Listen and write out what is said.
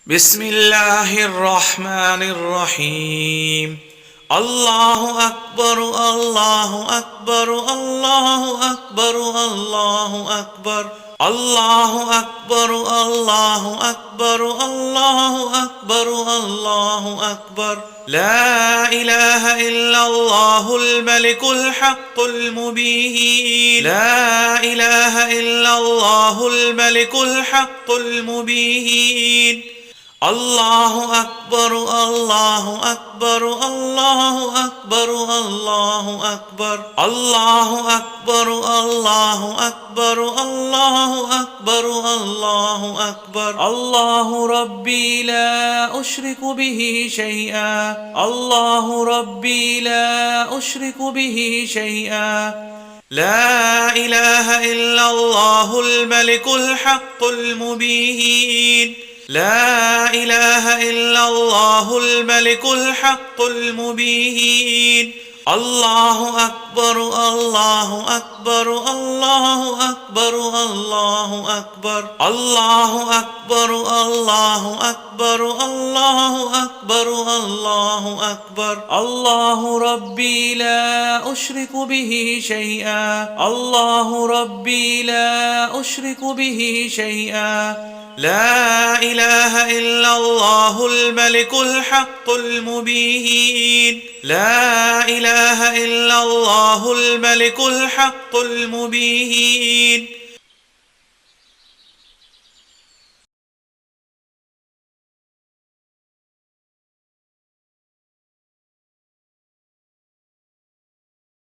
بسم الله الرحمن الرحيم. الله أكبر الله أكبر الله أكبر الله أكبر الله أكبر الله أكبر الله أكبر الله أكبر. لا إله إلا الله الملك الحق المبين. لا إله إلا الله الملك الحق المبين. الله أكبر الله أكبر الله أكبر الله أكبر الله أكبر الله أكبر الله أكبر الله أكبر. الله ربي لا أشرك به شيئا. الله ربي لا أشرك به شيئا. لا إله إلا الله الملك الحق المبين. لا إله إلا الله الملك الحق المبين. الله أكبر الله أكبر الله أكبر الله أكبر الله أكبر الله أكبر الله أكبر الله أكبر. الله ربي لا أشرك به شيئا. الله ربي لا أشرك به شيئا. لا إله إلا الله الملك الحق المبين. لا إله إلا الله الملك الحق المبين.